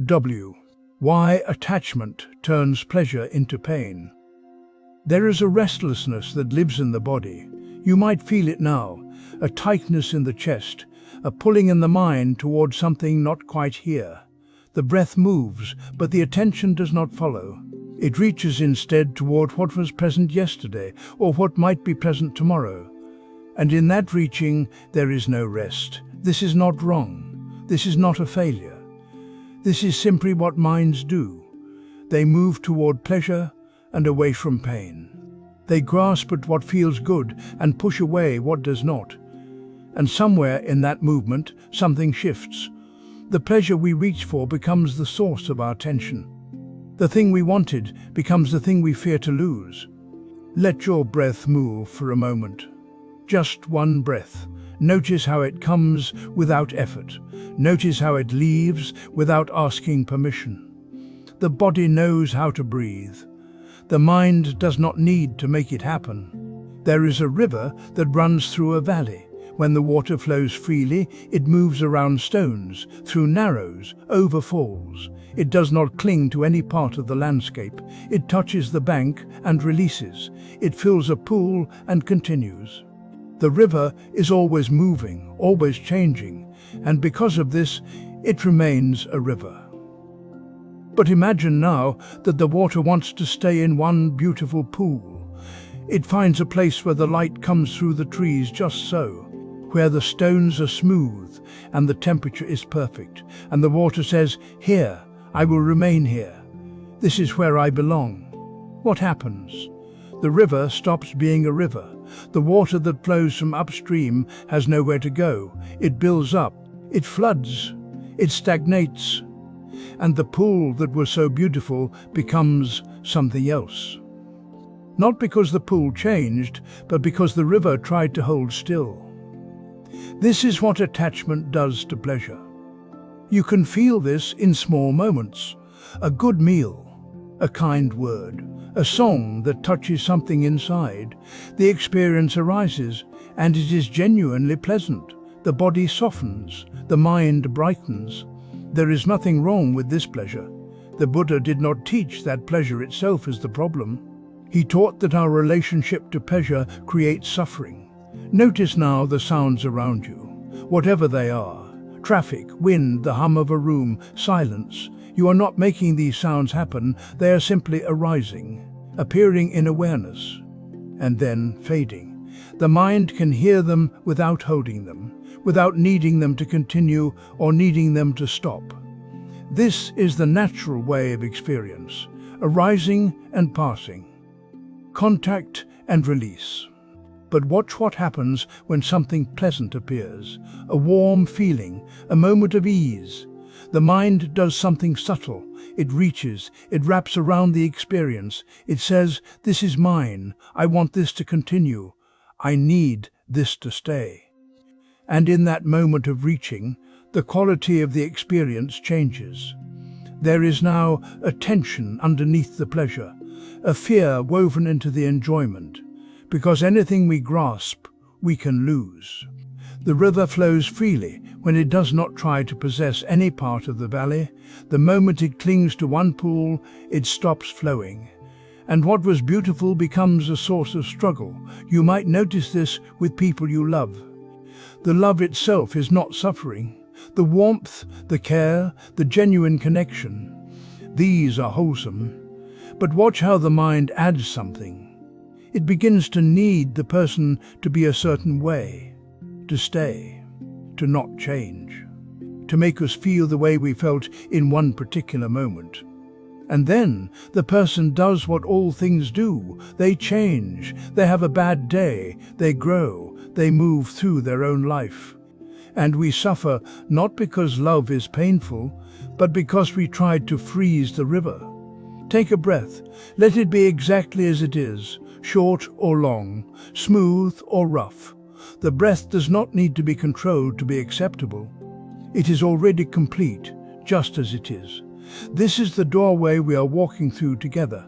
W. Why attachment turns pleasure into pain. There is a restlessness that lives in the body. You might feel it now, a tightness in the chest, a pulling in the mind toward something not quite here. The breath moves, but the attention does not follow. It reaches instead toward what was present yesterday, or what might be present tomorrow. And in that reaching, there is no rest. This is not wrong. This is not a failure. This is simply what minds do. They move toward pleasure and away from pain. They grasp at what feels good and push away what does not. And somewhere in that movement, something shifts. The pleasure we reach for becomes the source of our tension. The thing we wanted becomes the thing we fear to lose. Let your breath move for a moment. Just one breath. Notice how it comes without effort. Notice how it leaves without asking permission. The body knows how to breathe. The mind does not need to make it happen. There is a river that runs through a valley. When the water flows freely, it moves around stones, through narrows, over falls. It does not cling to any part of the landscape. It touches the bank and releases. It fills a pool and continues. The river is always moving, always changing, and because of this, it remains a river. But imagine now that the water wants to stay in one beautiful pool. It finds a place where the light comes through the trees just so, where the stones are smooth and the temperature is perfect, and the water says, "Here, I will remain here. This is where I belong." What happens? The river stops being a river. The water that flows from upstream has nowhere to go. It builds up, it floods, it stagnates, and the pool that was so beautiful becomes something else. Not because the pool changed, but because the river tried to hold still. This is what attachment does to pleasure. You can feel this in small moments. A good meal, a kind word, a song that touches something inside. The experience arises, and it is genuinely pleasant. The body softens, the mind brightens. There is nothing wrong with this pleasure. The Buddha did not teach that pleasure itself is the problem. He taught that our relationship to pleasure creates suffering. Notice now the sounds around you, whatever they are. Traffic, wind, the hum of a room, silence. You are not making these sounds happen, they are simply arising, appearing in awareness, and then fading. The mind can hear them without holding them, without needing them to continue or needing them to stop. This is the natural way of experience, arising and passing, contact and release. But watch what happens when something pleasant appears, a warm feeling, a moment of ease. The mind does something subtle. It reaches, it wraps around the experience. It says, "This is mine. I want this to continue. I need this to stay." And in that moment of reaching, the quality of the experience changes. There is now a tension underneath the pleasure, a fear woven into the enjoyment. Because anything we grasp, we can lose. The river flows freely when it does not try to possess any part of the valley. The moment it clings to one pool, it stops flowing. And what was beautiful becomes a source of struggle. You might notice this with people you love. The love itself is not suffering. The warmth, the care, the genuine connection, these are wholesome. But watch how the mind adds something. It begins to need the person to be a certain way, to stay, to not change, to make us feel the way we felt in one particular moment. And then the person does what all things do. They change, they have a bad day, they grow, they move through their own life. And we suffer not because love is painful, but because we tried to freeze the river. Take a breath, let it be exactly as it is, short or long, smooth or rough. The breath does not need to be controlled to be acceptable. It is already complete, just as it is. This is the doorway we are walking through together,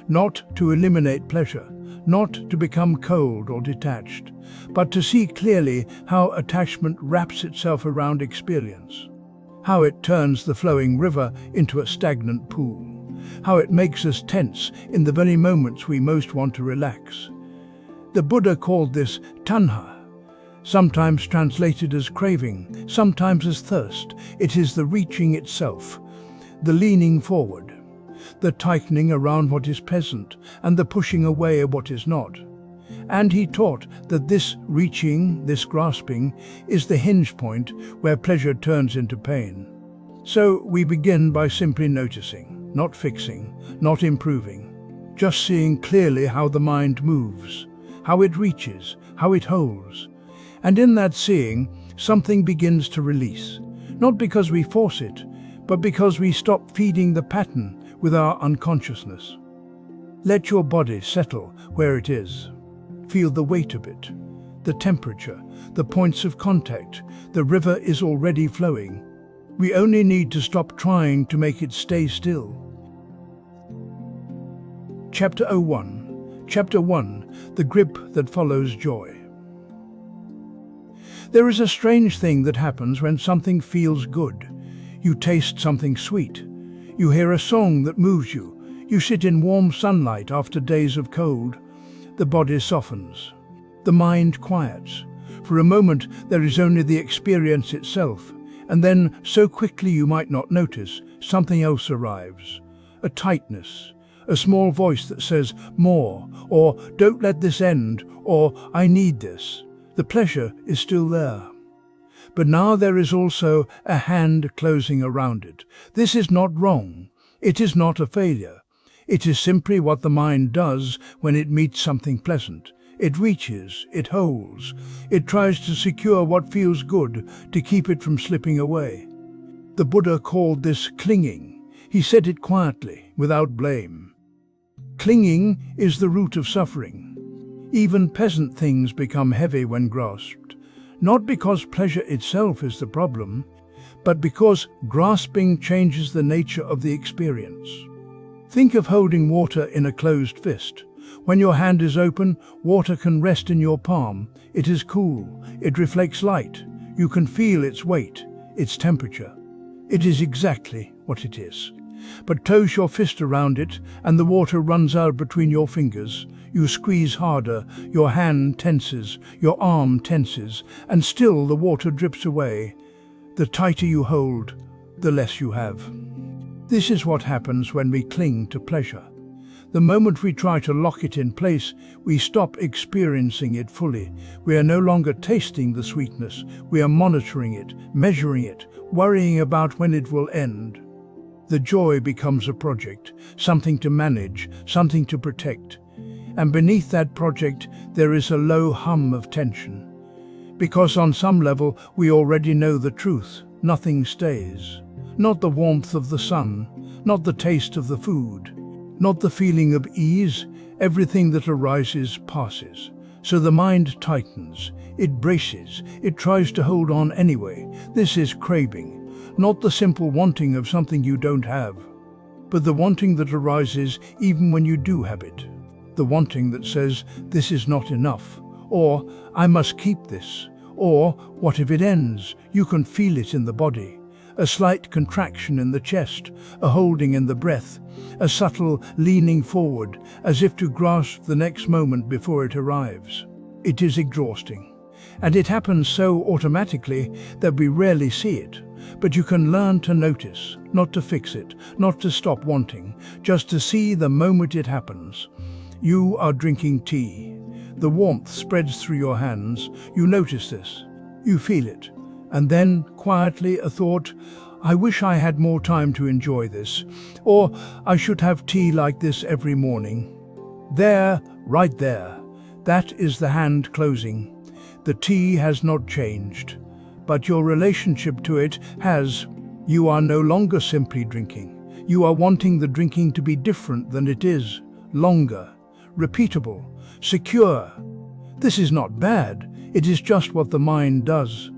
not to eliminate pleasure, not to become cold or detached, but to see clearly how attachment wraps itself around experience. how it turns the flowing river into a stagnant pool, how it makes us tense in the very moments we most want to relax. The Buddha called this tanha, sometimes translated as craving, sometimes as thirst. It is the reaching itself, the leaning forward, the tightening around what is pleasant and the pushing away of what is not. And he taught that this reaching, this grasping, is the hinge point where pleasure turns into pain. So we begin by simply noticing, not fixing, not improving, just seeing clearly how the mind moves, how it reaches, how it holds. And in that seeing, something begins to release, not because we force it, but because we stop feeding the pattern with our unconsciousness. Let your body settle where it is. Feel the weight of it, the temperature, the points of contact. The river is already flowing. We only need to stop trying to make it stay still. Chapter 01. Chapter 1. The Grip That Follows Joy. There is a strange thing that happens when something feels good. You taste something sweet. You hear a song that moves you. You sit in warm sunlight after days of cold. The body softens. The mind quiets. For a moment there is only the experience itself, and then, so quickly you might not notice, something else arrives. A tightness, a small voice that says more, or don't let this end, or I need this. The pleasure is still there. But now there is also a hand closing around it. This is not wrong. It is not a failure. It is simply what the mind does when it meets something pleasant. It reaches, it holds, it tries to secure what feels good, to keep it from slipping away. The Buddha called this clinging. He said it quietly, without blame. Clinging is the root of suffering. Even pleasant things become heavy when grasped, not because pleasure itself is the problem, but because grasping changes the nature of the experience. Think of holding water in a closed fist. When your hand is open, water can rest in your palm. It is cool. It reflects light. You can feel its weight, its temperature. It is exactly what it is. But close your fist around it, and the water runs out between your fingers. You squeeze harder, your hand tenses, your arm tenses, and still the water drips away. The tighter you hold, the less you have. This is what happens when we cling to pleasure. The moment we try to lock it in place, we stop experiencing it fully. We are no longer tasting the sweetness. We are monitoring it, measuring it, worrying about when it will end. The joy becomes a project, something to manage, something to protect. And beneath that project, there is a low hum of tension. Because on some level, we already know the truth. Nothing stays. Not the warmth of the sun, not the taste of the food, not the feeling of ease. Everything that arises passes. So the mind tightens, it braces, it tries to hold on anyway. This is craving, not the simple wanting of something you don't have, but the wanting that arises even when you do have it. The wanting that says, this is not enough, or I must keep this, or what if it ends? You can feel it in the body. A slight contraction in the chest, a holding in the breath, a subtle leaning forward, as if to grasp the next moment before it arrives. It is exhausting, and it happens so automatically that we rarely see it. But you can learn to notice, not to fix it, not to stop wanting, just to see the moment it happens. You are drinking tea. The warmth spreads through your hands. You notice this. You feel it. And then, quietly, a thought, I wish I had more time to enjoy this, or I should have tea like this every morning. There, right there, that is the hand closing. The tea has not changed, but your relationship to it has. You are no longer simply drinking. You are wanting the drinking to be different than it is, longer, repeatable, secure. This is not bad, it is just what the mind does.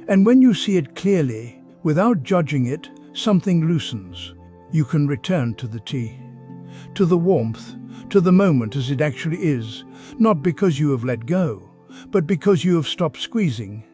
And when you see it clearly, without judging it, something loosens. You can return to the tea, to the warmth, to the moment as it actually is, not because you have let go, but because you have stopped squeezing.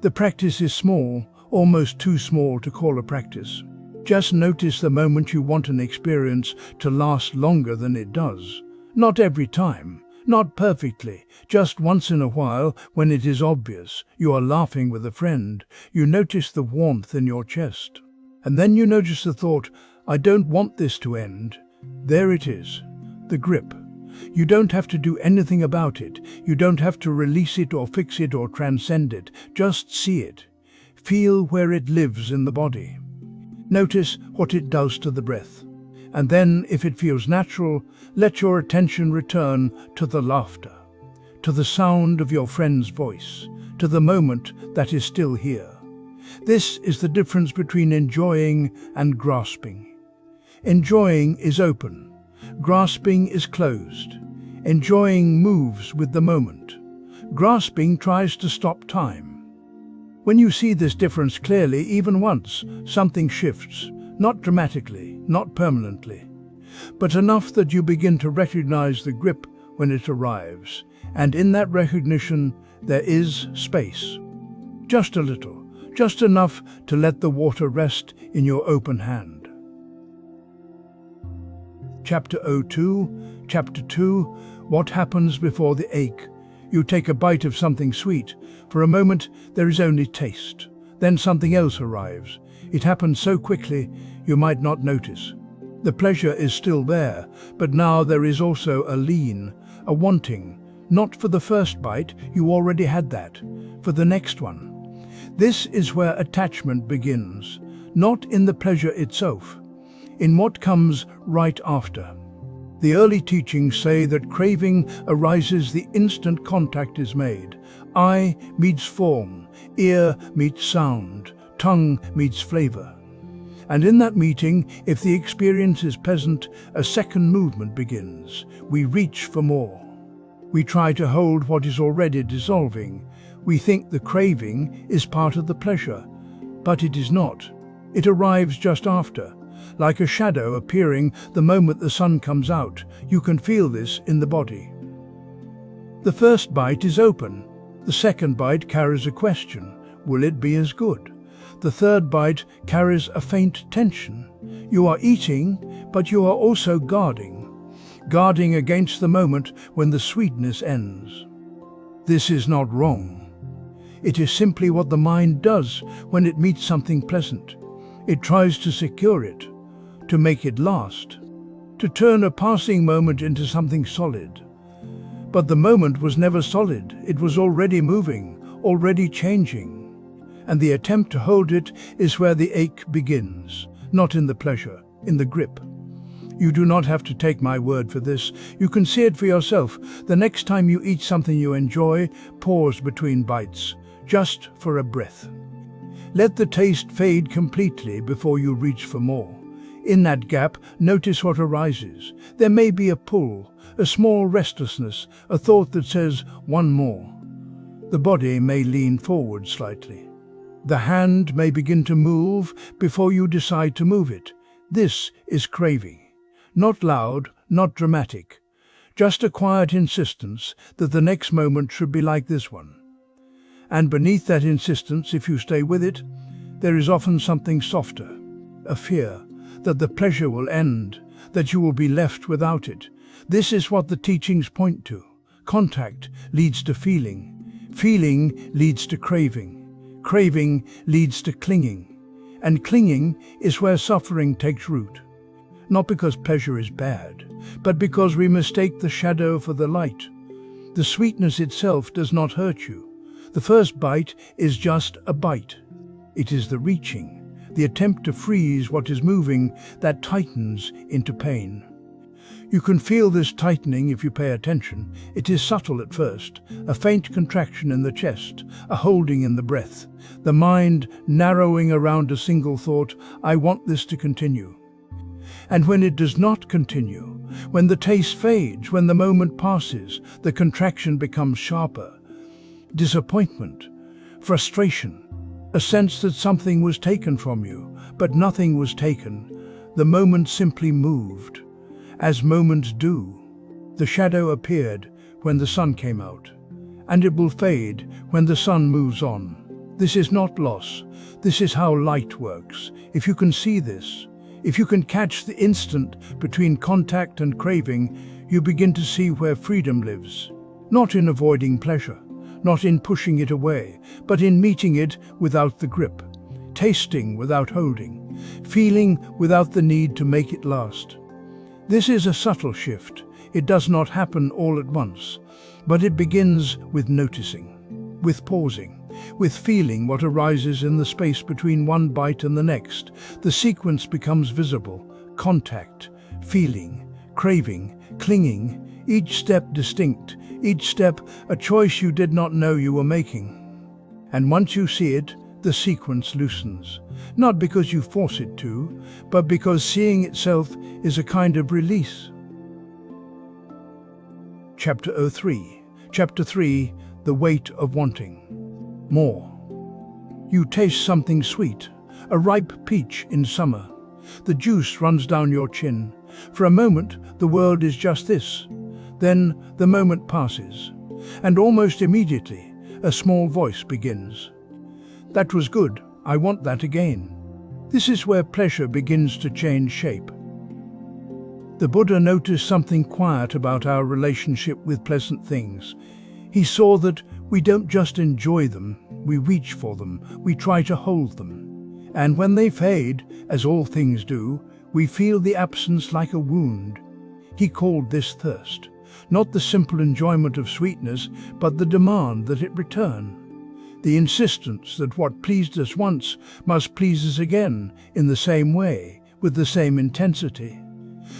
The practice is small, almost too small to call a practice. Just notice the moment you want an experience to last longer than it does. Not every time, not perfectly, just once in a while when it is obvious. You are laughing with a friend, you notice the warmth in your chest. And then you notice the thought, I don't want this to end. There it is, the grip. You don't have to do anything about it. You don't have to release it or fix it or transcend it. Just see it. Feel where it lives in the body. Notice what it does to the breath. And then, if it feels natural, let your attention return to the laughter, to the sound of your friend's voice, to the moment that is still here. This is the difference between enjoying and grasping. Enjoying is open. Grasping is closed. Enjoying moves with the moment. Grasping tries to stop time. When you see this difference clearly, even once, something shifts, not dramatically, not permanently, but enough that you begin to recognize the grip when it arrives. And in that recognition, there is space. Just a little, just enough to let the water rest in your open hand. Chapter 02, Chapter 2, What happens before the ache? You take a bite of something sweet. For a moment, there is only taste. Then something else arrives. It happens so quickly, you might not notice. The pleasure is still there, but now there is also a lean, a wanting. Not for the first bite, you already had that. For the next one. This is where attachment begins, not in the pleasure itself, in what comes right after. The early teachings say that craving arises the instant contact is made. Eye meets form, ear meets sound, tongue meets flavor. And in that meeting, if the experience is pleasant, a second movement begins. We reach for more. We try to hold what is already dissolving. We think the craving is part of the pleasure, but it is not. It arrives just after. Like a shadow appearing the moment the sun comes out. You can feel this in the body. The first bite is open. The second bite carries a question. Will it be as good? The third bite carries a faint tension. You are eating, but you are also guarding. Guarding against the moment when the sweetness ends. This is not wrong. It is simply what the mind does when it meets something pleasant. It tries to secure it, to make it last, to turn a passing moment into something solid. But the moment was never solid. It was already moving, already changing. And the attempt to hold it is where the ache begins, not in the pleasure, in the grip. You do not have to take my word for this. You can see it for yourself. The next time you eat something you enjoy, pause between bites, just for a breath. Let the taste fade completely before you reach for more. In that gap, notice what arises. There may be a pull, a small restlessness, a thought that says, one more. The body may lean forward slightly. The hand may begin to move before you decide to move it. This is craving. Not loud, not dramatic. Just a quiet insistence that the next moment should be like this one. And beneath that insistence, if you stay with it, there is often something softer, a fear that the pleasure will end, that you will be left without it. This is what the teachings point to. Contact leads to feeling. Feeling leads to craving. Craving leads to clinging. And clinging is where suffering takes root. Not because pleasure is bad, but because we mistake the shadow for the light. The sweetness itself does not hurt you. The first bite is just a bite. It is the reaching, the attempt to freeze what is moving, that tightens into pain. You can feel this tightening if you pay attention. It is subtle at first, a faint contraction in the chest, a holding in the breath, the mind narrowing around a single thought, I want this to continue. And when it does not continue, when the taste fades, when the moment passes, the contraction becomes sharper. Disappointment, frustration, a sense that something was taken from you, but nothing was taken. The moment simply moved. As moments do. The shadow appeared when the sun came out, and it will fade when the sun moves on. This is not loss. This is how light works. If you can see this, if you can catch the instant between contact and craving, you begin to see where freedom lives. Not in avoiding pleasure, not in pushing it away, but in meeting it without the grip, tasting without holding, feeling without the need to make it last. This is a subtle shift. It does not happen all at once, but it begins with noticing, with pausing, with feeling what arises in the space between one bite and the next. The sequence becomes visible: contact, feeling, craving, clinging, each step distinct, each step a choice you did not know you were making. And once you see it, the sequence loosens, not because you force it to, but because seeing itself is a kind of release. Chapter 03. Chapter 3. The Weight of Wanting. More. You taste something sweet, a ripe peach in summer. The juice runs down your chin. For a moment, the world is just this. Then the moment passes, and almost immediately, a small voice begins. That was good. I want that again. This is where pleasure begins to change shape. The Buddha noticed something quiet about our relationship with pleasant things. He saw that we don't just enjoy them, we reach for them, we try to hold them. And when they fade, as all things do, we feel the absence like a wound. He called this thirst, not the simple enjoyment of sweetness, but the demand that it return. The insistence that what pleased us once must please us again in the same way, with the same intensity.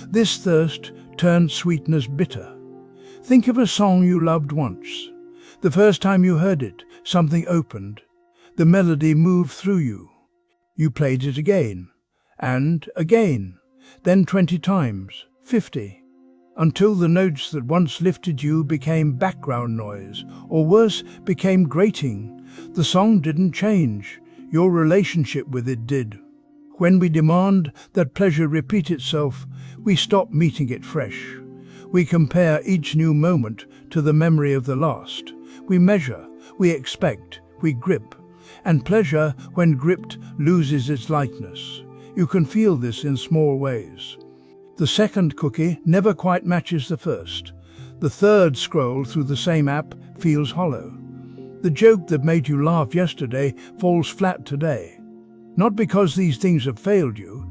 This thirst turned sweetness bitter. Think of a song you loved once. The first time you heard it, something opened. The melody moved through you. You played it again, and again, then 20 times, 50, until the notes that once lifted you became background noise, or worse, became grating. The song didn't change, your relationship with it did. When we demand that pleasure repeat itself, we stop meeting it fresh. We compare each new moment to the memory of the last. We measure, we expect, we grip. And pleasure, when gripped, loses its lightness. You can feel this in small ways. The second cookie never quite matches the first. The third scroll through the same app feels hollow. The joke that made you laugh yesterday falls flat today. Not because these things have failed you,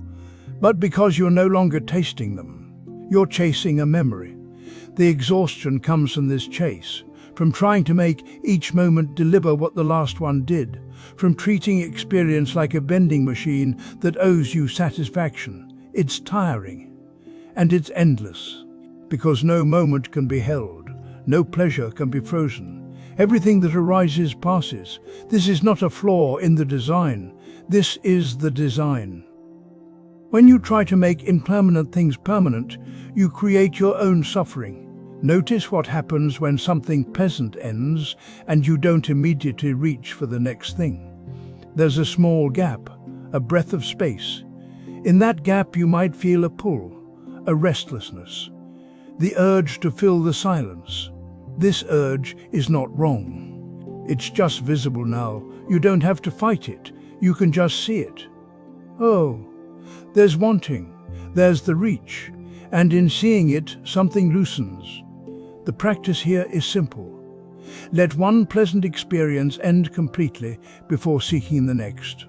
but because you're no longer tasting them. You're chasing a memory. The exhaustion comes from this chase, from trying to make each moment deliver what the last one did, from treating experience like a vending machine that owes you satisfaction. It's tiring, and it's endless, because no moment can be held, no pleasure can be frozen. Everything that arises passes. This is not a flaw in the design. This is the design. When you try to make impermanent things permanent, you create your own suffering. Notice what happens when something pleasant ends and you don't immediately reach for the next thing. There's a small gap, a breath of space. In that gap you might feel a pull, a restlessness, the urge to fill the silence. This urge is not wrong. It's just visible now. You don't have to fight it. You can just see it. Oh, there's wanting. There's the reach. And in seeing it, something loosens. The practice here is simple. Let one pleasant experience end completely before seeking the next.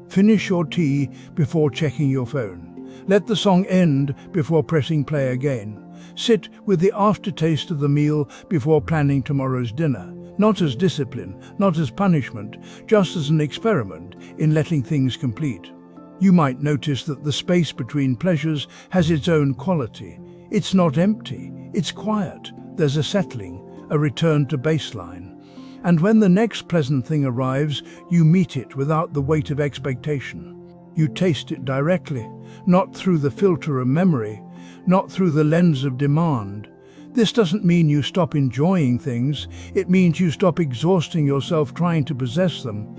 Finish your tea before checking your phone. Let the song end before pressing play again. Sit with the aftertaste of the meal before planning tomorrow's dinner. Not as discipline, not as punishment, just as an experiment in letting things complete. You might notice that the space between pleasures has its own quality. It's not empty, it's quiet. There's a settling, a return to baseline. And when the next pleasant thing arrives, you meet it without the weight of expectation. You taste it directly, not through the filter of memory, not through the lens of demand. This doesn't mean you stop enjoying things, it means you stop exhausting yourself trying to possess them.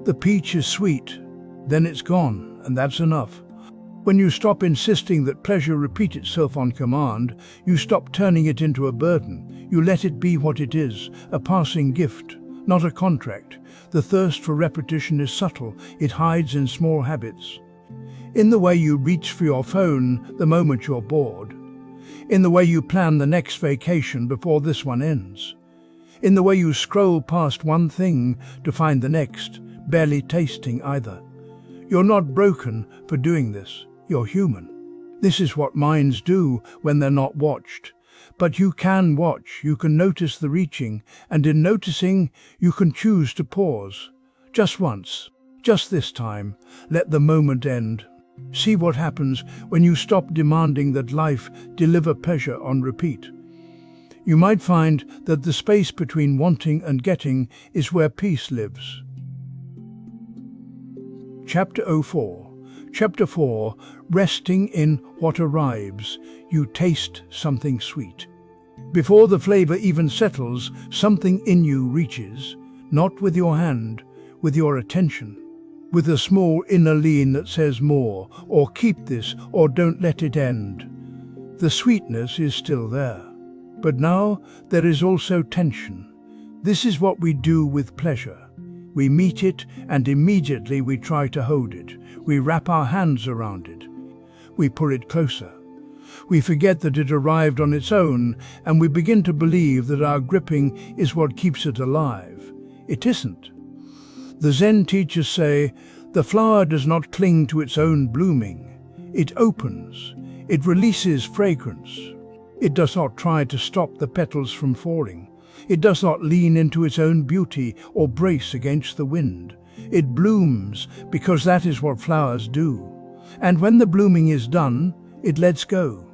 The peach is sweet, then it's gone, and that's enough. When you stop insisting that pleasure repeat itself on command, you stop turning it into a burden. You let it be what it is, a passing gift, not a contract. The thirst for repetition is subtle. It hides in small habits. In the way you reach for your phone the moment you're bored. In the way you plan the next vacation before this one ends. In the way you scroll past one thing to find the next, barely tasting either. You're not broken for doing this. You're human. This is what minds do when they're not watched. But you can watch, you can notice the reaching, and in noticing, you can choose to pause. Just once, just this time, let the moment end. See what happens when you stop demanding that life deliver pleasure on repeat. You might find that the space between wanting and getting is where peace lives. Chapter 04. Chapter 4. Resting in what arrives. You taste something sweet. Before the flavor even settles, something in you reaches, not with your hand, with your attention. With a small inner lean that says more, or keep this, or don't let it end. The sweetness is still there. But now there is also tension. This is what we do with pleasure. We meet it and immediately we try to hold it. We wrap our hands around it. We pull it closer. We forget that it arrived on its own and we begin to believe that our gripping is what keeps it alive. It isn't. The Zen teachers say, the flower does not cling to its own blooming. It opens. It releases fragrance. It does not try to stop the petals from falling. It does not lean into its own beauty or brace against the wind. It blooms because that is what flowers do. And when the blooming is done, it lets go.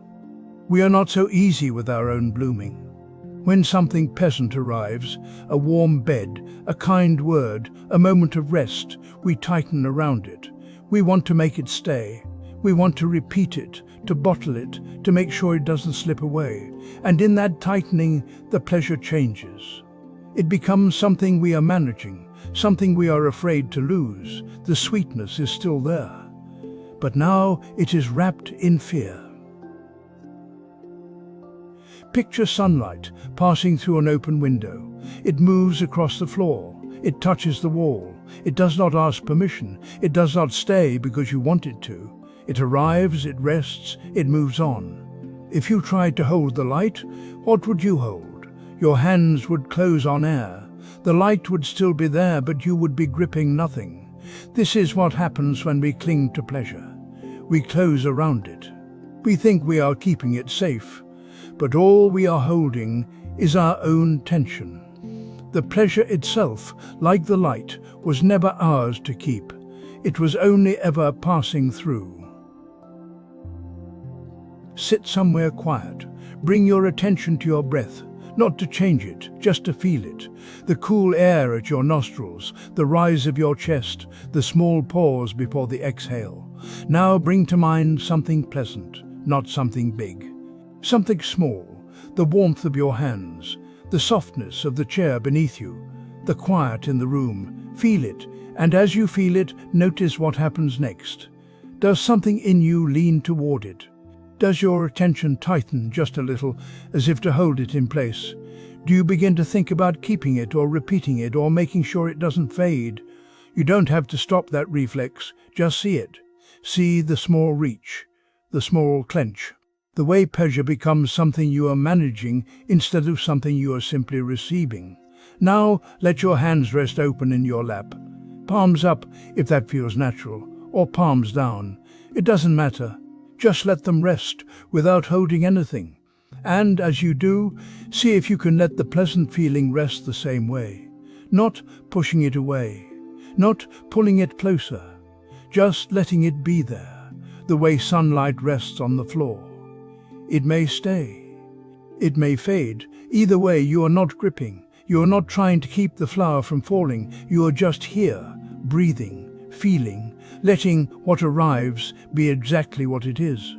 We are not so easy with our own blooming. When something pleasant arrives, a warm bed, a kind word, a moment of rest, we tighten around it. We want to make it stay. We want to repeat it, to bottle it, to make sure it doesn't slip away. And in that tightening, the pleasure changes. It becomes something we are managing, something we are afraid to lose. The sweetness is still there. But now it is wrapped in fear. Picture sunlight passing through an open window. It moves across the floor. It touches the wall. It does not ask permission. It does not stay because you want it to. It arrives, it rests, it moves on. If you tried to hold the light, what would you hold? Your hands would close on air. The light would still be there, but you would be gripping nothing. This is what happens when we cling to pleasure. We close around it. We think we are keeping it safe, but all we are holding is our own tension. The pleasure itself, like the light, was never ours to keep. It was only ever passing through. Sit somewhere quiet. Bring your attention to your breath, not to change it, just to feel it. The cool air at your nostrils, the rise of your chest, the small pause before the exhale. Now bring to mind something pleasant, not something big. Something small, the warmth of your hands, the softness of the chair beneath you, the quiet in the room. Feel it, and as you feel it, notice what happens next. Does something in you lean toward it? Does your attention tighten just a little, as if to hold it in place? Do you begin to think about keeping it or repeating it or making sure it doesn't fade? You don't have to stop that reflex, just see it. See the small reach, the small clench. The way pleasure becomes something you are managing instead of something you are simply receiving. Now let your hands rest open in your lap. Palms up if that feels natural, or palms down. It doesn't matter. Just let them rest without holding anything. And as you do, see if you can let the pleasant feeling rest the same way. Not pushing it away, not pulling it closer, just letting it be there, the way sunlight rests on the floor. It may stay. It may fade. Either way, you are not gripping. You are not trying to keep the flower from falling. You are just here, breathing, feeling, letting what arrives be exactly what it is.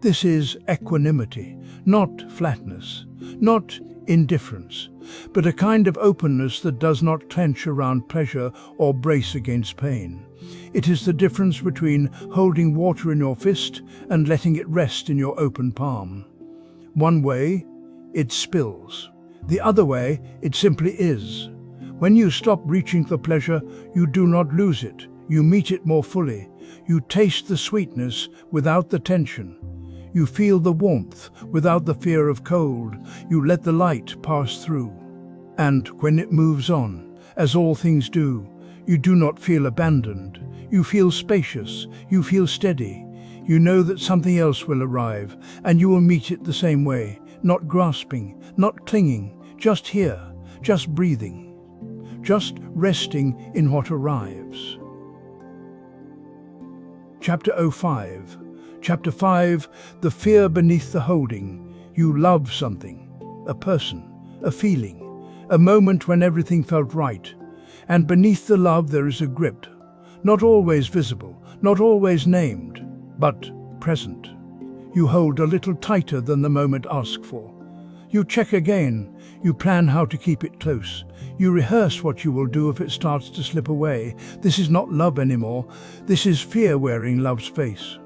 This is equanimity, not flatness, not indifference, but a kind of openness that does not clench around pleasure or brace against pain. It is the difference between holding water in your fist and letting it rest in your open palm. One way, it spills. The other way, it simply is. When you stop reaching for pleasure, you do not lose it. You meet it more fully. You taste the sweetness without the tension. You feel the warmth without the fear of cold. You let the light pass through. And when it moves on, as all things do, you do not feel abandoned. You feel spacious. You feel steady. You know that something else will arrive, and you will meet it the same way, not grasping, not clinging, just here, just breathing, just resting in what arrives. Chapter 05. Chapter 5. The fear beneath the holding. You love something, a person, a feeling, a moment when everything felt right. And beneath the love there is a grip, not always visible, not always named, but present. You hold a little tighter than the moment asks for. You check again. You plan how to keep it close. You rehearse what you will do if it starts to slip away. This is not love anymore. This is fear wearing love's face.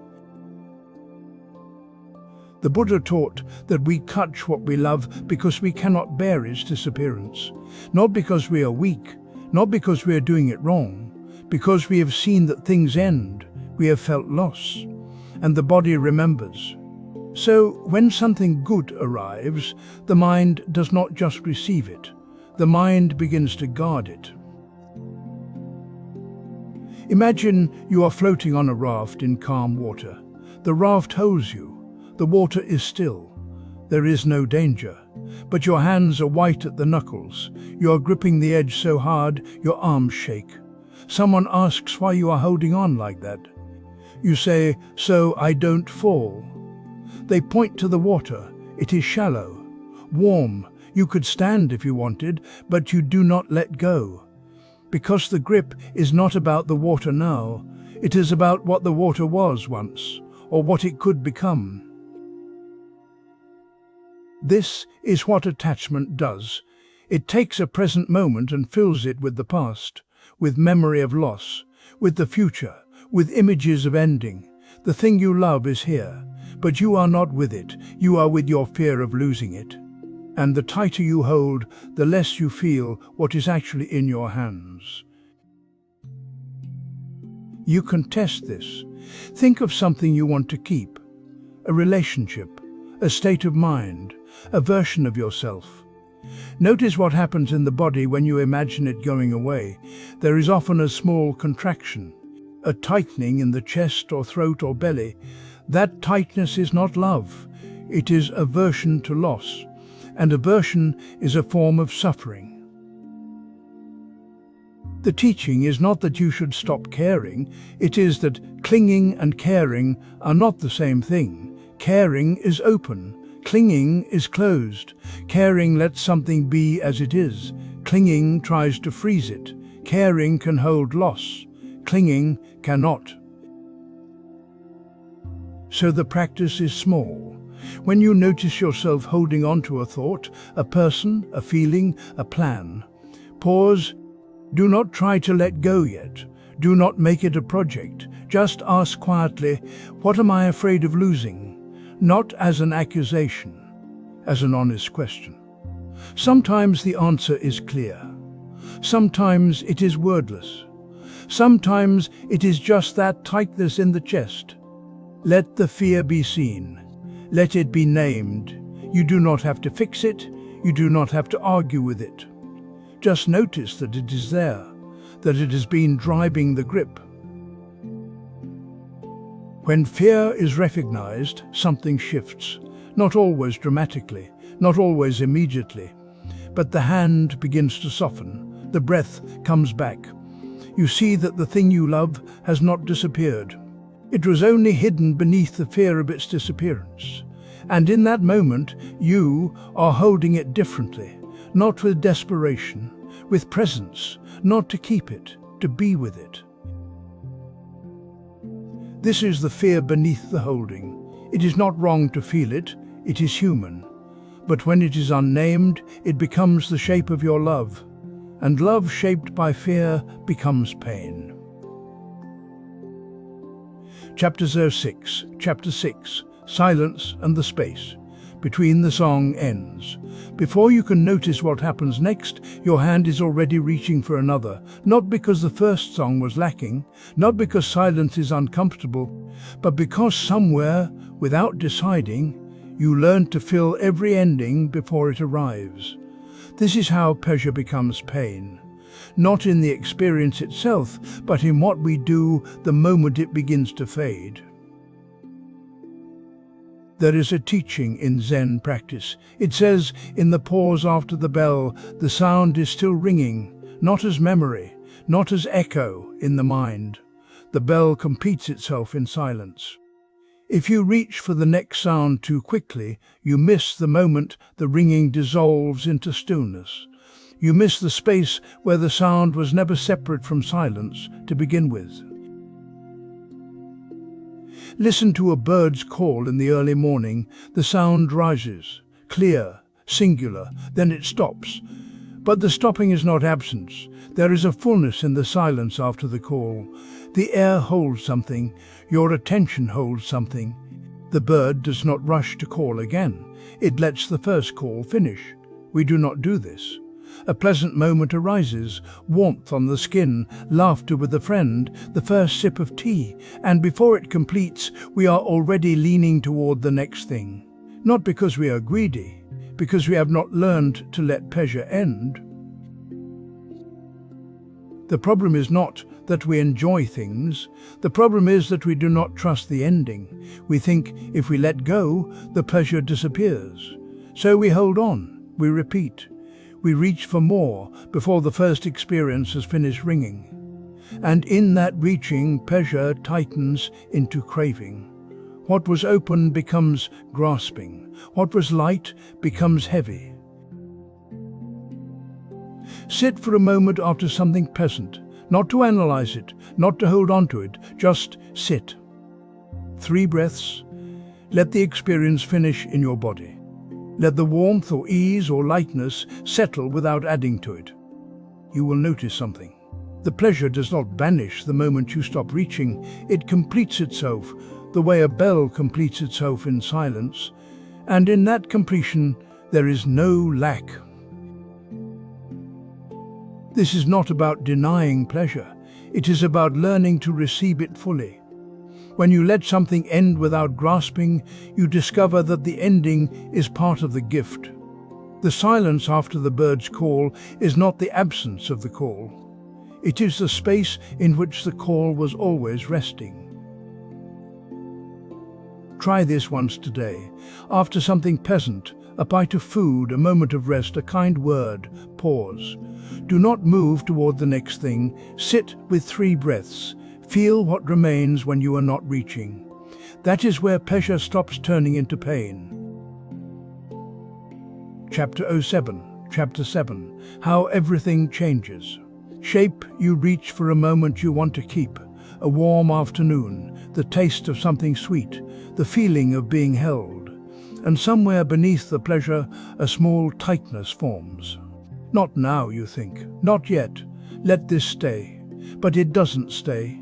The Buddha taught that we clutch what we love because we cannot bear its disappearance. Not because we are weak, not because we are doing it wrong, because we have seen that things end, we have felt loss, and the body remembers. So when something good arrives, the mind does not just receive it, the mind begins to guard it. Imagine you are floating on a raft in calm water. The raft holds you. The water is still. There is no danger. But your hands are white at the knuckles. You are gripping the edge so hard, your arms shake. Someone asks why you are holding on like that. You say, "So I don't fall." They point to the water. It is shallow, warm. You could stand if you wanted, but you do not let go. Because the grip is not about the water now. It is about what the water was once, or what it could become. This is what attachment does. It takes a present moment and fills it with the past, with memory of loss, with the future, with images of ending. The thing you love is here, but you are not with it. You are with your fear of losing it. And the tighter you hold, the less you feel what is actually in your hands. You can test this. Think of something you want to keep. A relationship, a state of mind, a version of yourself. Notice what happens in the body when you imagine it going away. There is often a small contraction, a tightening in the chest or throat or belly. That tightness is not love. It is aversion to loss, and aversion is a form of suffering. The teaching is not that you should stop caring. It is that clinging and caring are not the same thing. Caring is open. Clinging is closed. Caring lets something be as it is. Clinging tries to freeze it. Caring can hold loss. Clinging cannot. So the practice is small. When you notice yourself holding on to a thought, a person, a feeling, a plan, pause. Do not try to let go yet. Do not make it a project. Just ask quietly, what am I afraid of losing? Not as an accusation, as an honest question. Sometimes the answer is clear. Sometimes it is wordless. Sometimes it is just that tightness in the chest. Let the fear be seen. Let it be named. You do not have to fix it. You do not have to argue with it. Just notice that it is there, that it has been driving the grip. When fear is recognized, something shifts, not always dramatically, not always immediately, but the hand begins to soften, the breath comes back. You see that the thing you love has not disappeared. It was only hidden beneath the fear of its disappearance. And in that moment, you are holding it differently, not with desperation, with presence, not to keep it, to be with it. This is the fear beneath the holding. It is not wrong to feel it, it is human. But when it is unnamed, it becomes the shape of your love. And love shaped by fear becomes pain. Chapter 06. Chapter 6. Silence and the space. between the song ends. Before you can notice what happens next, your hand is already reaching for another, not because the first song was lacking, not because silence is uncomfortable, but because somewhere, without deciding, you learn to fill every ending before it arrives. This is how pleasure becomes pain. Not in the experience itself, but in what we do the moment it begins to fade. There is a teaching in Zen practice. It says, in the pause after the bell, the sound is still ringing, not as memory, not as echo in the mind. The bell completes itself in silence. If you reach for the next sound too quickly, you miss the moment the ringing dissolves into stillness. You miss the space where the sound was never separate from silence to begin with. Listen to a bird's call in the early morning. The sound rises, clear, singular, then it stops. But the stopping is not absence. There is a fullness in the silence after the call. The air holds something, your attention holds something. The bird does not rush to call again. It lets the first call finish. We do not do this. A pleasant moment arises, warmth on the skin, laughter with a friend, the first sip of tea, and before it completes, we are already leaning toward the next thing. Not because we are greedy, because we have not learned to let pleasure end. The problem is not that we enjoy things. The problem is that we do not trust the ending. We think if we let go, the pleasure disappears. So we hold on, we repeat. We reach for more before the first experience has finished ringing. And in that reaching, pleasure tightens into craving. What was open becomes grasping. What was light becomes heavy. Sit for a moment after something pleasant, not to analyze it, not to hold on to it, just sit. 3 breaths. Let the experience finish in your body. Let the warmth or ease or lightness settle without adding to it. You will notice something. The pleasure does not vanish the moment you stop reaching. It completes itself, the way a bell completes itself in silence. And in that completion, there is no lack. This is not about denying pleasure. It is about learning to receive it fully. When you let something end without grasping, you discover that the ending is part of the gift. The silence after the bird's call is not the absence of the call. It is the space in which the call was always resting. Try this once today. After something pleasant, a bite of food, a moment of rest, a kind word, pause. Do not move toward the next thing. Sit with 3 breaths. Feel what remains when you are not reaching. That is where pleasure stops turning into pain. Chapter 7. How everything changes. Shape, you reach for a moment you want to keep. A warm afternoon, the taste of something sweet, the feeling of being held. And somewhere beneath the pleasure, a small tightness forms. Not now, you think. Not yet. Let this stay. But it doesn't stay.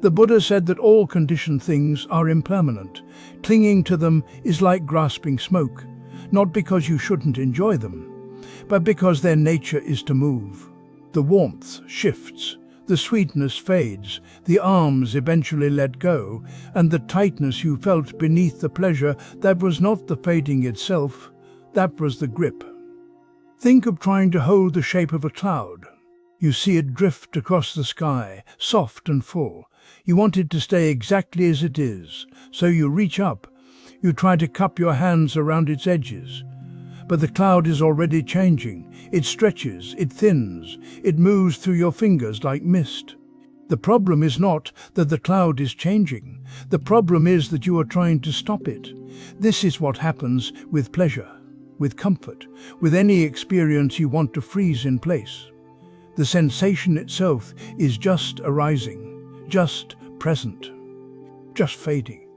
The Buddha said that all conditioned things are impermanent. Clinging to them is like grasping smoke, not because you shouldn't enjoy them, but because their nature is to move. The warmth shifts, the sweetness fades, the arms eventually let go, and the tightness you felt beneath the pleasure, that was not the fading itself, that was the grip. Think of trying to hold the shape of a cloud. You see it drift across the sky, soft and full. You want it to stay exactly as it is, so you reach up. You try to cup your hands around its edges. But the cloud is already changing. It stretches, it thins, it moves through your fingers like mist. The problem is not that the cloud is changing. The problem is that you are trying to stop it. This is what happens with pleasure, with comfort, with any experience you want to freeze in place. The sensation itself is just arising, just present, just fading.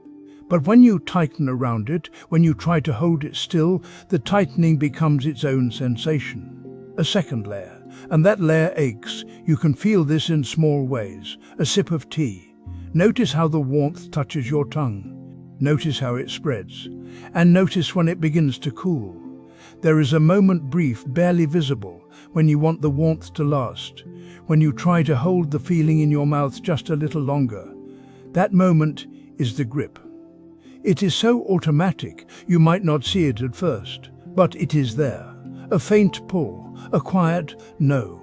But when you tighten around it, when you try to hold it still, the tightening becomes its own sensation. A second layer, and that layer aches. You can feel this in small ways. A sip of tea. Notice how the warmth touches your tongue. Notice how it spreads. and notice when it begins to cool. There is a moment brief, barely visible, when you want the warmth to last, when you try to hold the feeling in your mouth just a little longer. That moment is the grip. It is so automatic you might not see it at first, but it is there. A faint pull, a quiet no.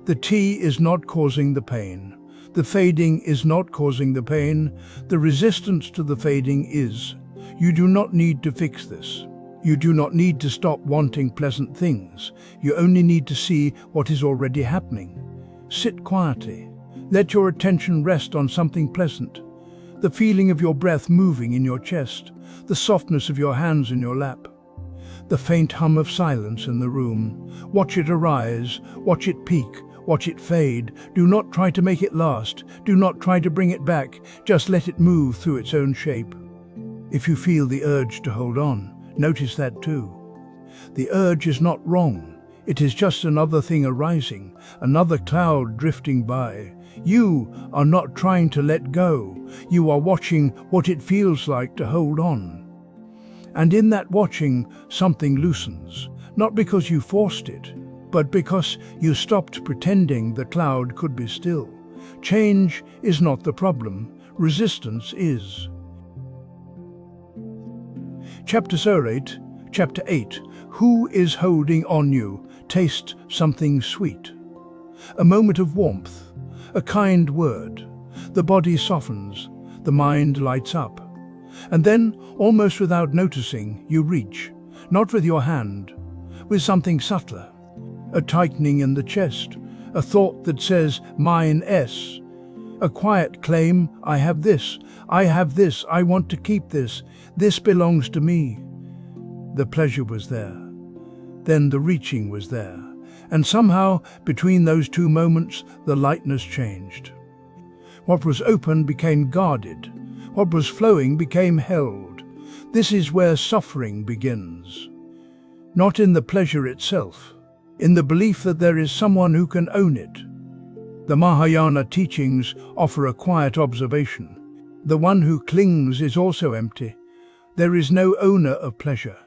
The tea is not causing the pain. The fading is not causing the pain. The resistance to the fading is. You do not need to fix this. You do not need to stop wanting pleasant things. You only need to see what is already happening. Sit quietly. Let your attention rest on something pleasant. The feeling of your breath moving in your chest, the softness of your hands in your lap, the faint hum of silence in the room. Watch it arise, watch it peak, watch it fade. Do not try to make it last. Do not try to bring it back. Just let it move through its own shape. If you feel the urge to hold on, notice that too. The urge is not wrong. It is just another thing arising, another cloud drifting by. You are not trying to let go. You are watching what it feels like to hold on. And in that watching, something loosens, not because you forced it, but because you stopped pretending the cloud could be still. Change is not the problem, resistance is. Chapter 8. Who is holding on you? Taste something sweet. A moment of warmth, a kind word. The body softens, the mind lights up. And then, almost without noticing, you reach, not with your hand, with something subtler. A tightening in the chest, a thought that says, mine S. A quiet claim, I have this, I want to keep this belongs to me. The pleasure was there. Then the reaching was there. And somehow, between those two moments, the lightness changed. What was open became guarded. What was flowing became held. This is where suffering begins. Not in the pleasure itself, in the belief that there is someone who can own it. The Mahayana teachings offer a quiet observation. The one who clings is also empty. There is no owner of pleasure,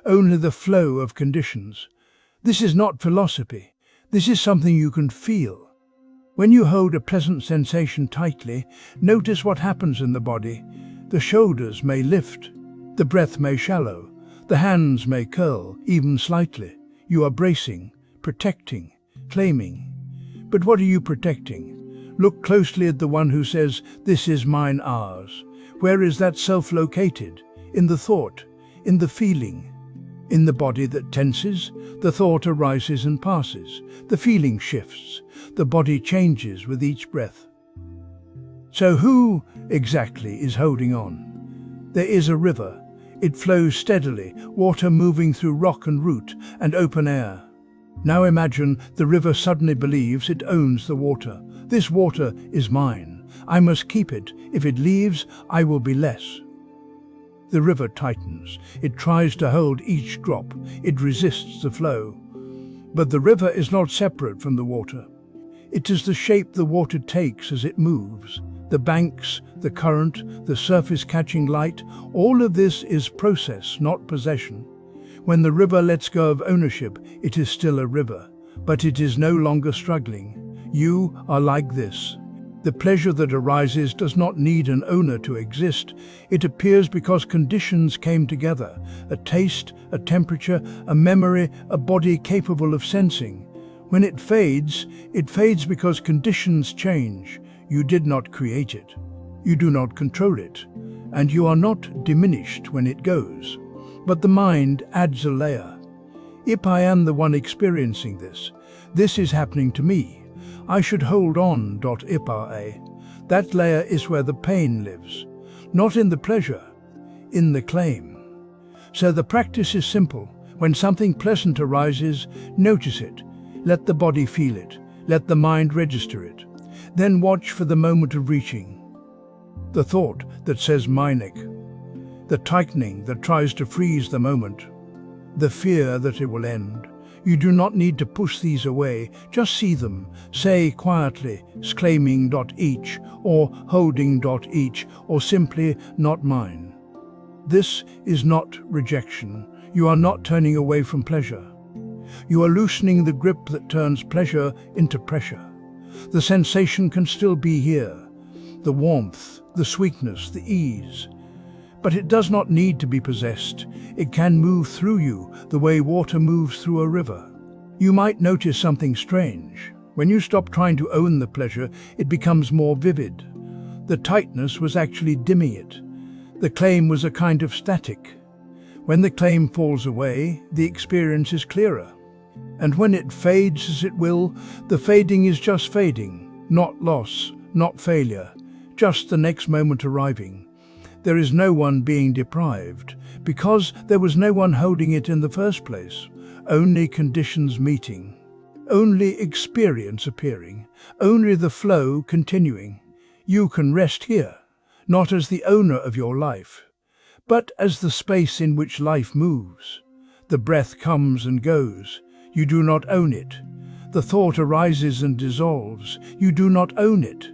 only the flow of conditions. This is not philosophy. This is something you can feel. When you hold a pleasant sensation tightly, notice what happens in the body. The shoulders may lift, the breath may shallow, the hands may curl, even slightly. You are bracing, protecting, claiming. But what are you protecting? Look closely at the one who says, this is mine, ours. Where is that self located? In the thought, in the feeling. In the body that tenses, the thought arises and passes. The feeling shifts. The body changes with each breath. So who exactly is holding on? There is a river. It flows steadily, water moving through rock and root and open air. Now imagine the river suddenly believes it owns the water. This water is mine. I must keep it. If it leaves, I will be less. The river tightens. It tries to hold each drop. It resists the flow. But the river is not separate from the water. It is the shape the water takes as it moves. The banks, the current, the surface catching light, all of this is process, not possession. When the river lets go of ownership, it is still a river, but it is no longer struggling. You are like this. The pleasure that arises does not need an owner to exist. It appears because conditions came together. A taste, a temperature, a memory, a body capable of sensing. When it fades because conditions change. You did not create it. You do not control it. And you are not diminished when it goes. But the mind adds a layer. If I am the one experiencing this, this is happening to me. I should hold on. Ipa. That layer is where the pain lives. Not in the pleasure, in the claim. So the practice is simple. When something pleasant arises, notice it. Let the body feel it. Let the mind register it. Then watch for the moment of reaching. The thought that says Meinik. The tightening that tries to freeze the moment. The fear that it will end. You do not need to push these away, just see them. Say quietly, claiming each, or holding each, or simply not mine. This is not rejection. You are not turning away from pleasure. You are loosening the grip that turns pleasure into pressure. The sensation can still be here, the warmth, the sweetness, the ease. But it does not need to be possessed. It can move through you the way water moves through a river. You might notice something strange. When you stop trying to own the pleasure, it becomes more vivid. The tightness was actually dimming it. The claim was a kind of static. When the claim falls away, the experience is clearer. And when it fades as it will, the fading is just fading, not loss, not failure, just the next moment arriving. There is no one being deprived, because there was no one holding it in the first place, only conditions meeting, only experience appearing, only the flow continuing. You can rest here, not as the owner of your life, but as the space in which life moves. The breath comes and goes. You do not own it. The thought arises and dissolves. You do not own it.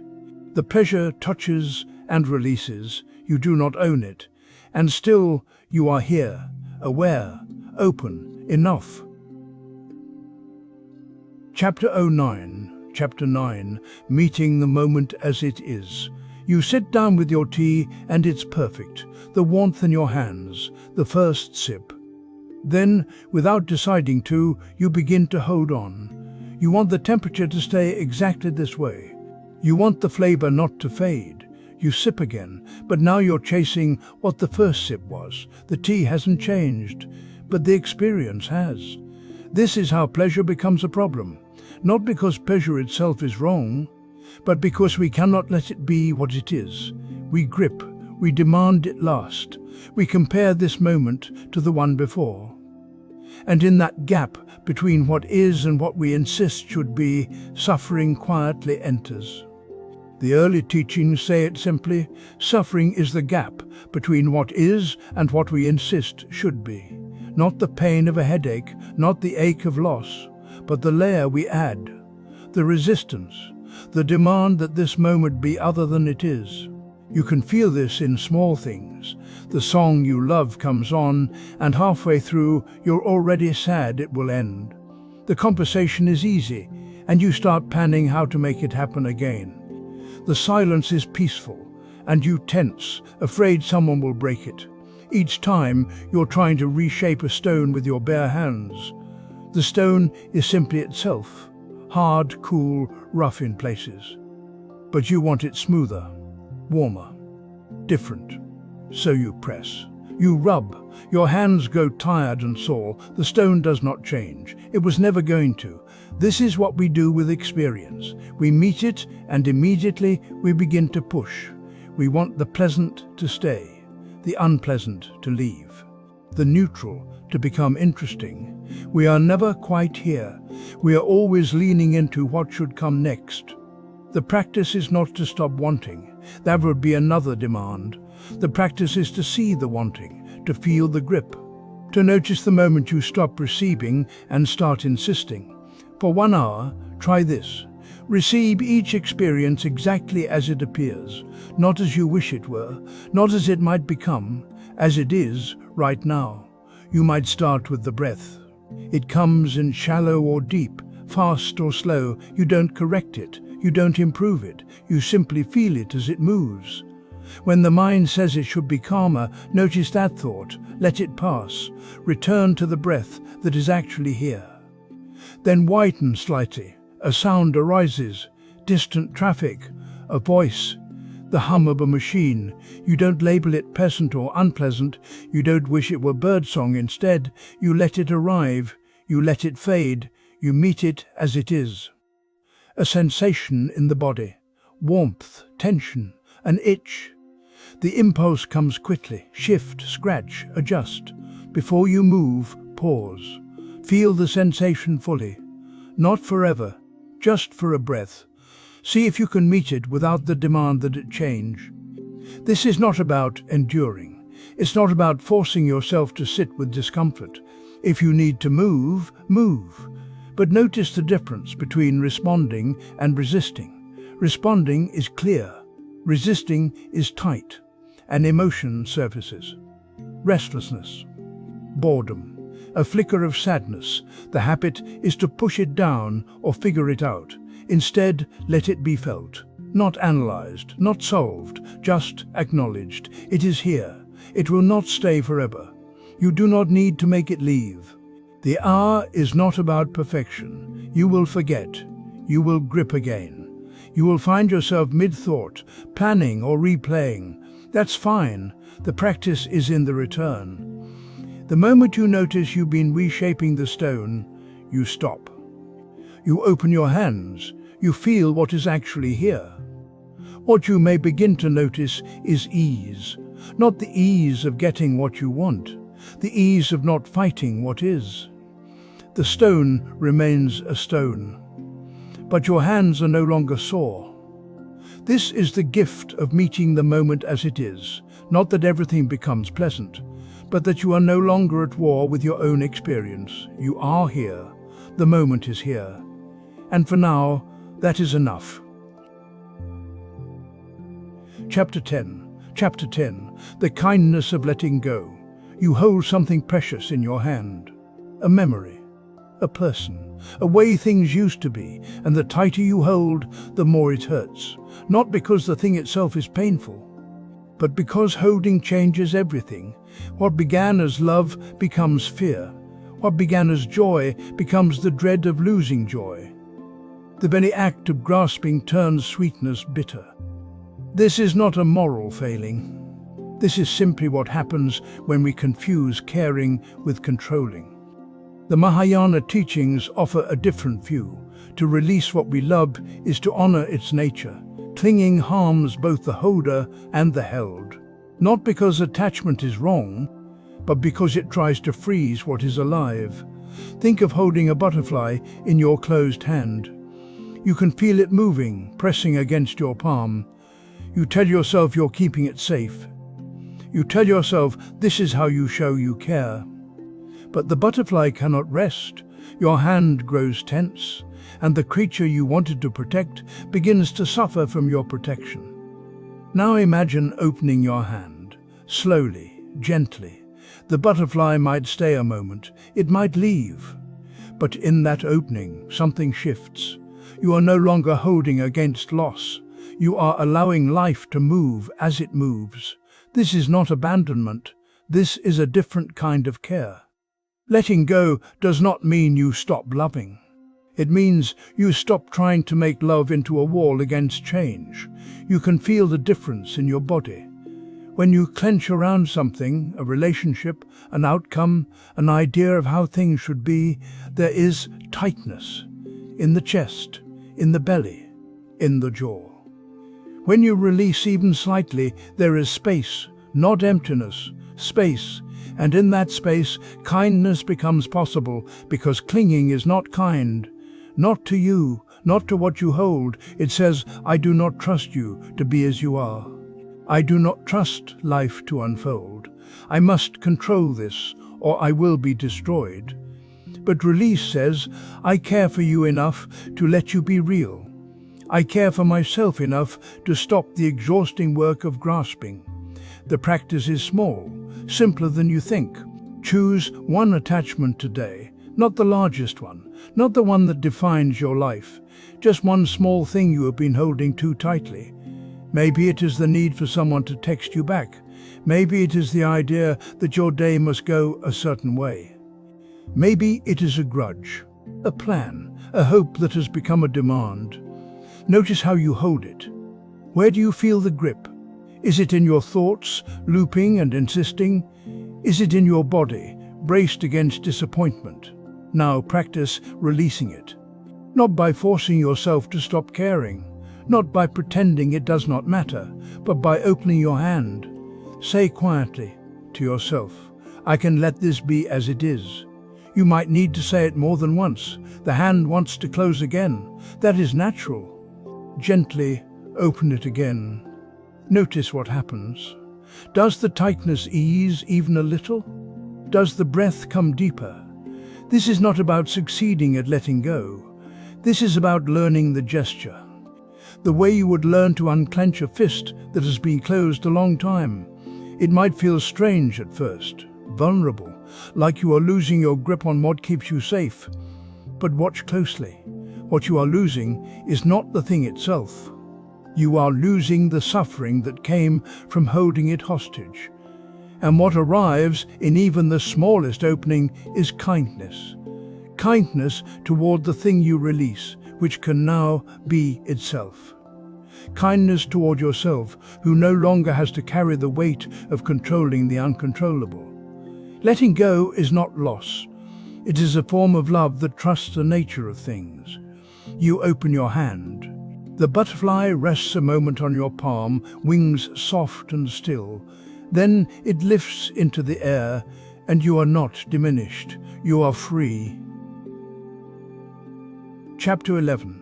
The pleasure touches and releases. You do not own it. And still you are here, aware, open, enough. Chapter 9, Meeting the Moment as It Is. You sit down with your tea and it's perfect. The warmth in your hands, the first sip. Then, without deciding to, you begin to hold on. You want the temperature to stay exactly this way. You want the flavor not to fade. You sip again, but now you're chasing what the first sip was. The tea hasn't changed, but the experience has. This is how pleasure becomes a problem. Not because pleasure itself is wrong, but because we cannot let it be what it is. We grip, we demand it last. We compare this moment to the one before. And in that gap between what is and what we insist should be, suffering quietly enters. The early teachings say it simply: suffering is the gap between what is and what we insist should be. Not the pain of a headache, not the ache of loss, but the layer we add, the resistance, the demand that this moment be other than it is. You can feel this in small things. The song you love comes on, and halfway through you're already sad it will end. The conversation is easy, and you start planning how to make it happen again. The silence is peaceful, and you tense, afraid someone will break it. Each time you're trying to reshape a stone with your bare hands. The stone is simply itself, hard, cool, rough in places. But you want it smoother, warmer, different. So you press. You rub. Your hands go tired and sore. The stone does not change. It was never going to. This is what we do with experience. We meet it, and immediately we begin to push. We want the pleasant to stay, the unpleasant to leave, the neutral to become interesting. We are never quite here. We are always leaning into what should come next. The practice is not to stop wanting. That would be another demand. The practice is to see the wanting, to feel the grip, to notice the moment you stop receiving and start insisting. For 1 hour, try this. Receive each experience exactly as it appears, not as you wish it were, not as it might become, as it is right now. You might start with the breath. It comes in shallow or deep, fast or slow. You don't correct it. You don't improve it. You simply feel it as it moves. When the mind says it should be calmer, notice that thought. Let it pass. Return to the breath that is actually here. Then whiten slightly. A sound arises. Distant traffic. A voice. The hum of a machine. You don't label it pleasant or unpleasant. You don't wish it were birdsong. Instead, you let it arrive. You let it fade. You meet it as it is. A sensation in the body. Warmth, tension, an itch. The impulse comes quickly. Shift, scratch, adjust. Before you move, pause. Feel the sensation fully. Not forever, just for a breath. See if you can meet it without the demand that it change. This is not about enduring. It's not about forcing yourself to sit with discomfort. If you need to move, move. But notice the difference between responding and resisting. Responding is clear. Resisting is tight. And emotion surfaces. restlessness, boredom, a flicker of sadness. The habit is to push it down or figure it out. Instead, let it be felt. Not analyzed, not solved, just acknowledged. It is here. It will not stay forever. You do not need to make it leave. The hour is not about perfection. You will forget. You will grip again. You will find yourself mid-thought, planning or replaying. That's fine. The practice is in the return. The moment you notice you've been reshaping the stone, you stop. You open your hands. You feel what is actually here. What you may begin to notice is ease. Not the ease of getting what you want, the ease of not fighting what is. The stone remains a stone, but your hands are no longer sore. This is the gift of meeting the moment as it is, not that everything becomes pleasant, but that you are no longer at war with your own experience. You are here. The moment is here. And for now, that is enough. Chapter 10. Chapter 10. The kindness of letting go. You hold something precious in your hand. A memory. A person. A way things used to be. And the tighter you hold, the more it hurts. Not because the thing itself is painful, but because holding changes everything. What began as love becomes fear. What began as joy becomes the dread of losing joy. The very act of grasping turns sweetness bitter. This is not a moral failing. This is simply what happens when we confuse caring with controlling. The Mahayana teachings offer a different view. To release what we love is to honor its nature. Clinging harms both the holder and the held. Not because attachment is wrong, but because it tries to freeze what is alive. Think of holding a butterfly in your closed hand. You can feel it moving, pressing against your palm. You tell yourself you're keeping it safe. You tell yourself this is how you show you care. But the butterfly cannot rest. Your hand grows tense, and the creature you wanted to protect begins to suffer from your protection. Now imagine opening your hand, slowly, gently. The butterfly might stay a moment, it might leave. But in that opening, something shifts. You are no longer holding against loss. You are allowing life to move as it moves. This is not abandonment. This is a different kind of care. Letting go does not mean you stop loving. It means you stop trying to make love into a wall against change. You can feel the difference in your body. When you clench around something, a relationship, an outcome, an idea of how things should be, there is tightness in the chest, in the belly, in the jaw. When you release even slightly, there is space, not emptiness, space. And in that space, kindness becomes possible, because clinging is not kind. Not to you, not to what you hold. It says, I do not trust you to be as you are. I do not trust life to unfold. I must control this, or I will be destroyed. But release says, I care for you enough to let you be real. I care for myself enough to stop the exhausting work of grasping. The practice is small, simpler than you think. Choose one attachment today, not the largest one, not the one that defines your life, just one small thing you have been holding too tightly. Maybe it is the need for someone to text you back. Maybe it is the idea that your day must go a certain way. Maybe it is a grudge, a plan, a hope that has become a demand. Notice how you hold it. Where do you feel the grip? Is it in your thoughts, looping and insisting? Is it in your body, braced against disappointment? Now practice releasing it. Not by forcing yourself to stop caring, not by pretending it does not matter, but by opening your hand. Say quietly to yourself, I can let this be as it is. You might need to say it more than once. The hand wants to close again. That is natural. Gently open it again. Notice what happens. Does the tightness ease even a little? Does the breath come deeper? This is not about succeeding at letting go. This is about learning the gesture. The way you would learn to unclench a fist that has been closed a long time. It might feel strange at first, vulnerable, like you are losing your grip on what keeps you safe. But watch closely. What you are losing is not the thing itself. You are losing the suffering that came from holding it hostage. And what arrives in even the smallest opening is kindness. Kindness toward the thing you release, which can now be itself. Kindness toward yourself, who no longer has to carry the weight of controlling the uncontrollable. Letting go is not loss. It is a form of love that trusts the nature of things. You open your hand. The butterfly rests a moment on your palm, wings soft and still. Then it lifts into the air, and you are not diminished. You are free. Chapter 11.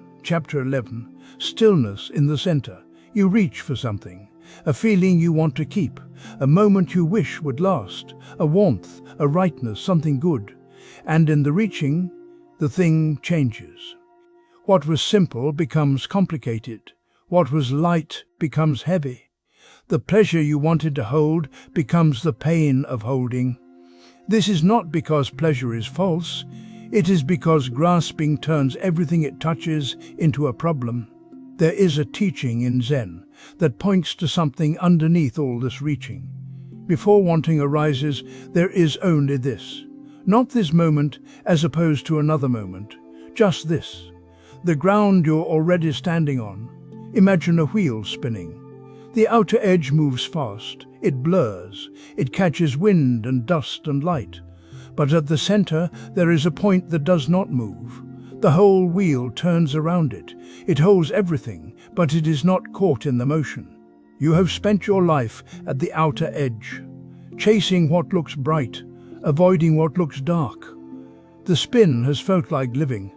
Stillness in the center. You reach for something. A feeling you want to keep. A moment you wish would last. A warmth, a rightness, something good. And in the reaching, the thing changes. What was simple becomes complicated. What was light becomes heavy. The pleasure you wanted to hold becomes the pain of holding. This is not because pleasure is false. It is because grasping turns everything it touches into a problem. There is a teaching in Zen that points to something underneath all this reaching. Before wanting arises, there is only this. Not this moment as opposed to another moment. Just this. The ground you're already standing on. Imagine a wheel spinning. The outer edge moves fast. It blurs. It catches wind and dust and light. But at the center, there is a point that does not move. The whole wheel turns around it. It holds everything, but it is not caught in the motion. You have spent your life at the outer edge, chasing what looks bright, avoiding what looks dark. The spin has felt like living,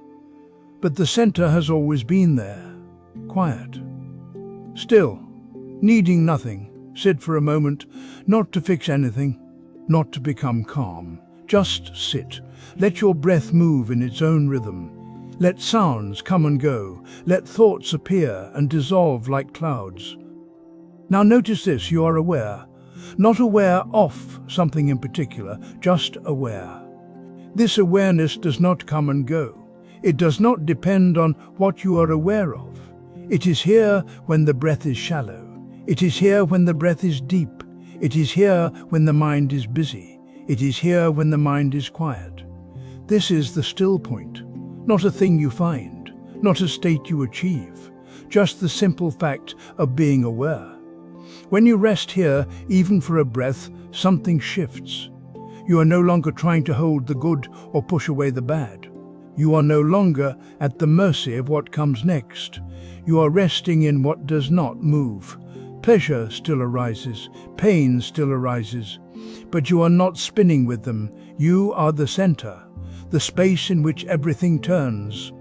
but the center has always been there, quiet, still, needing nothing. Sit for a moment, not to fix anything, not to become calm. Just sit. Let your breath move in its own rhythm. Let sounds come and go. Let thoughts appear and dissolve like clouds. Now notice this, you are aware. Not aware of something in particular, just aware. This awareness does not come and go. It does not depend on what you are aware of. It is here when the breath is shallow. It is here when the breath is deep. It is here when the mind is busy. It is here when the mind is quiet. This is the still point, not a thing you find, not a state you achieve, just the simple fact of being aware. When you rest here, even for a breath, something shifts. You are no longer trying to hold the good or push away the bad. You are no longer at the mercy of what comes next. You are resting in what does not move. Pleasure still arises, pain still arises, but you are not spinning with them. You are the center, the space in which everything turns.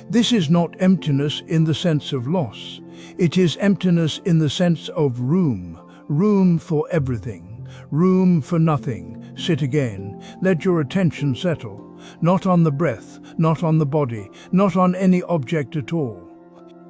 This is not emptiness in the sense of loss. It is emptiness in the sense of room, room for everything, room for nothing. Sit again. Let your attention settle, not on the breath, not on the body, not on any object at all.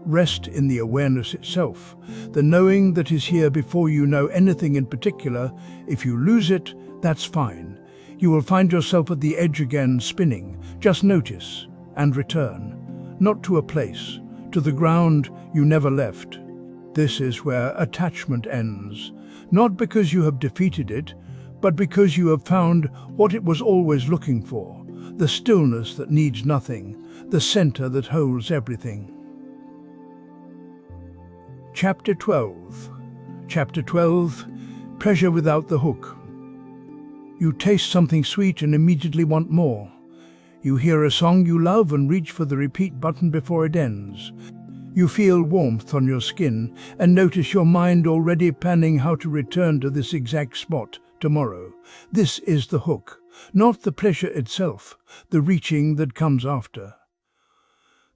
Rest in the awareness itself, the knowing that is here before you know anything in particular. If you lose it, that's fine. You will find yourself at the edge again, spinning. Just notice and return, not to a place, to the ground you never left. This is where attachment ends, not because you have defeated it, but because you have found what it was always looking for, the stillness that needs nothing, the center that holds everything. Chapter 12. Pleasure without the hook. You taste something sweet and immediately want more. You hear a song you love and reach for the repeat button before it ends. You feel warmth on your skin and notice your mind already planning how to return to this exact spot tomorrow. This is the hook, not the pleasure itself, the reaching that comes after.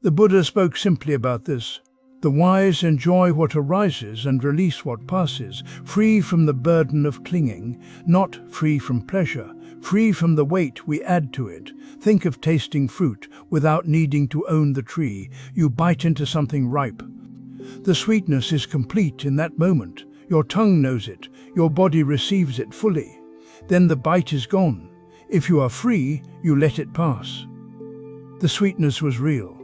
The Buddha spoke simply about this. The wise enjoy what arises and release what passes, free from the burden of clinging, not free from pleasure, free from the weight we add to it. Think of tasting fruit without needing to own the tree. You bite into something ripe. The sweetness is complete in that moment. Your tongue knows it. your body receives it fully. Then the bite is gone. If you are free, you let it pass. The sweetness was real.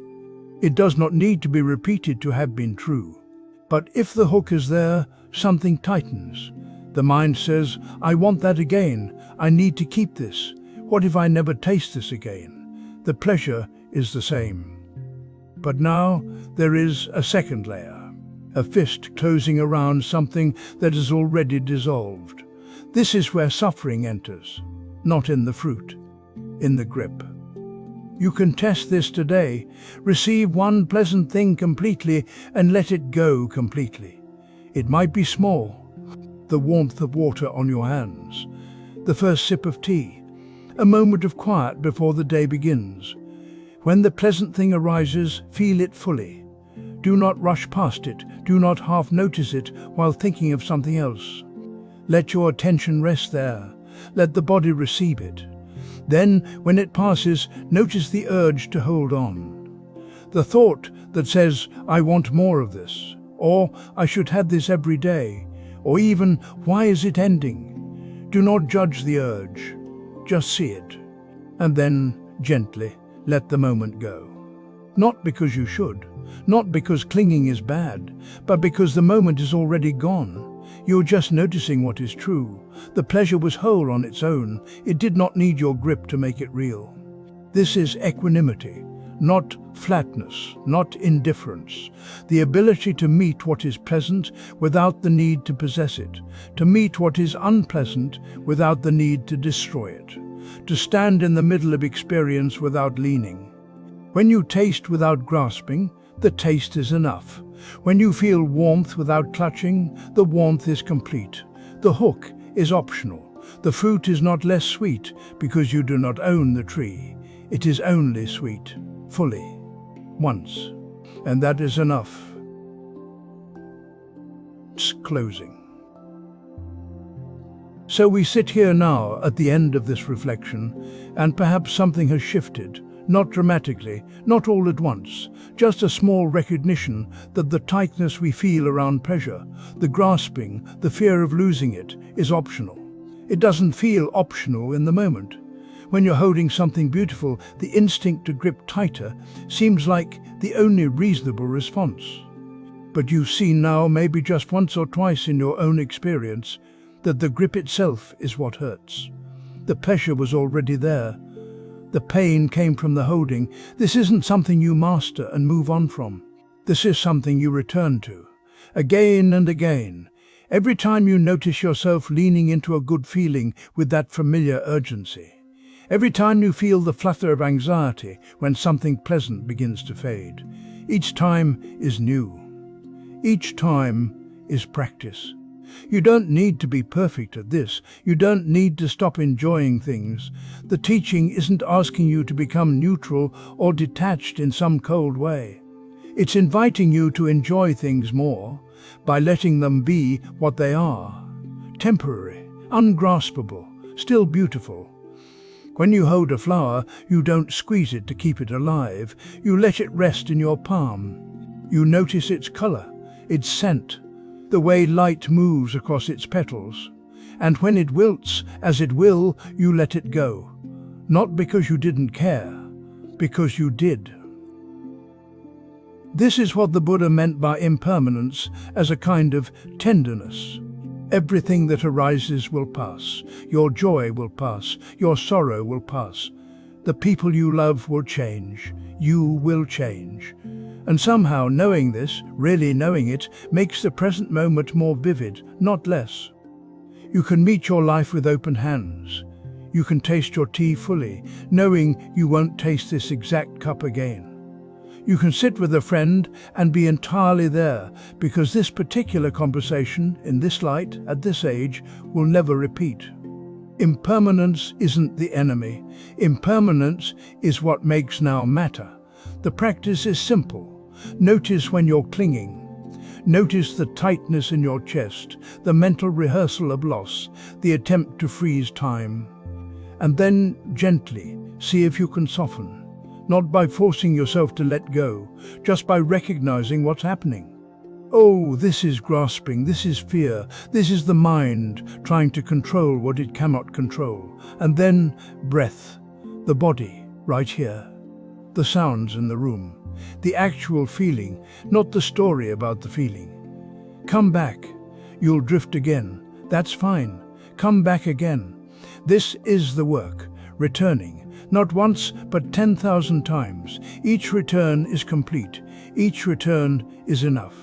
It does not need to be repeated to have been true. But if the hook is there, something tightens. The mind says, I want that again. I need to keep this. What if I never taste this again? The pleasure is the same. But now there is a second layer, a fist closing around something that is already dissolved. This is where suffering enters, not in the fruit, in the grip. You can test this today. Receive one pleasant thing completely and let it go completely. It might be small, the warmth of water on your hands, the first sip of tea, a moment of quiet before the day begins. When the pleasant thing arises, feel it fully. Do not rush past it. Do not half notice it while thinking of something else. Let your attention rest there. Let the body receive it. Then, when it passes, notice the urge to hold on. The thought that says, I want more of this, or I should have this every day, or even, why is it ending? Do not judge the urge. Just see it. And then, gently, let the moment go. Not because you should, not because clinging is bad, but because the moment is already gone. You're just noticing what is true. The pleasure was whole on its own. It did not need your grip to make it real. This is equanimity, not flatness, not indifference. The ability to meet what is pleasant without the need to possess it, to meet what is unpleasant without the need to destroy it, to stand in the middle of experience without leaning. When you taste without grasping, the taste is enough. When you feel warmth without clutching, the warmth is complete. The hook is optional. The fruit is not less sweet because you do not own the tree. It is only sweet, fully, once. And that is enough. Closing. So we sit here now at the end of this reflection, and perhaps something has shifted. Not dramatically, not all at once, just a small recognition that the tightness we feel around pleasure, the grasping, the fear of losing it, is optional. It doesn't feel optional in the moment. When you're holding something beautiful, the instinct to grip tighter seems like the only reasonable response. But you've seen now, maybe just once or twice in your own experience, that the grip itself is what hurts. The pleasure was already there. The pain came from the holding. This isn't something you master and move on from. This is something you return to, again and again. Every time you notice yourself leaning into a good feeling with that familiar urgency. Every time you feel the flutter of anxiety when something pleasant begins to fade. Each time is new. Each time is practice. You don't need to be perfect at this. You don't need to stop enjoying things. The teaching isn't asking you to become neutral or detached in some cold way. It's inviting you to enjoy things more by letting them be what they are. Temporary, ungraspable, still beautiful. When you hold a flower, you don't squeeze it to keep it alive. You let it rest in your palm. You notice its color, its scent, the way light moves across its petals. And when it wilts, as it will, you let it go. Not because you didn't care, because you did. This is what the Buddha meant by impermanence, as a kind of tenderness. Everything that arises will pass. Your joy will pass. Your sorrow will pass. The people you love will change. You will change. And somehow knowing this, really knowing it, makes the present moment more vivid, not less. You can meet your life with open hands. You can taste your tea fully, knowing you won't taste this exact cup again. You can sit with a friend and be entirely there, because this particular conversation, in this light, at this age, will never repeat. Impermanence isn't the enemy. Impermanence is what makes now matter. The practice is simple. Notice when you're clinging. Notice the tightness in your chest, the mental rehearsal of loss, the attempt to freeze time. And then, gently, see if you can soften. Not by forcing yourself to let go, just by recognizing what's happening. Oh, this is grasping, this is fear, this is the mind trying to control what it cannot control. And then breath, the body, right here. The sounds in the room, the actual feeling, not the story about the feeling. Come back. You'll drift again. That's fine. Come back again. This is the work, returning, not once but 10,000 times. Each return is complete. Each return is enough.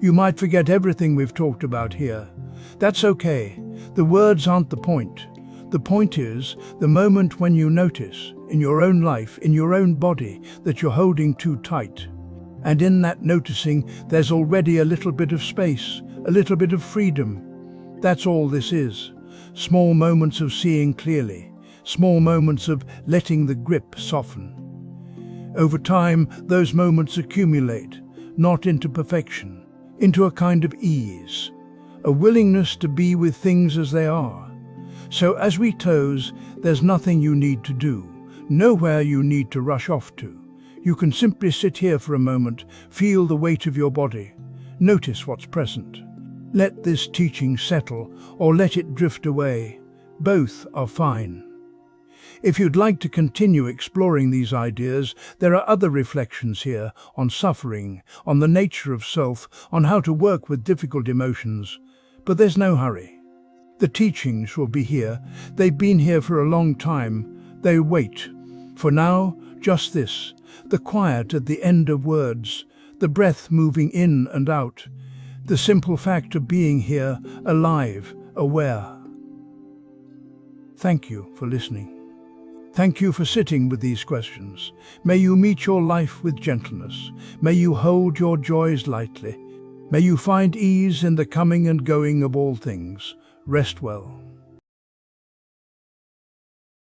You might forget everything we've talked about here. That's okay. The words aren't the point. The point is the moment when you notice, in your own life, in your own body, that you're holding too tight. And in that noticing, there's already a little bit of space, a little bit of freedom. That's all this is. Small moments of seeing clearly, small moments of letting the grip soften. Over time, those moments accumulate, not into perfection, into a kind of ease, a willingness to be with things as they are. So as we toes, there's nothing you need to do, nowhere you need to rush off to. You can simply sit here for a moment, feel the weight of your body, notice what's present. Let this teaching settle or let it drift away. Both are fine. If you'd like to continue exploring these ideas, there are other reflections here on suffering, on the nature of self, on how to work with difficult emotions. But there's no hurry. The teachings will be here. They've been here for a long time. They wait. For now, just this, the quiet at the end of words, the breath moving in and out, the simple fact of being here, alive, aware. Thank you for listening. Thank you for sitting with these questions. May you meet your life with gentleness. May you hold your joys lightly. May you find ease in the coming and going of all things. Rest well.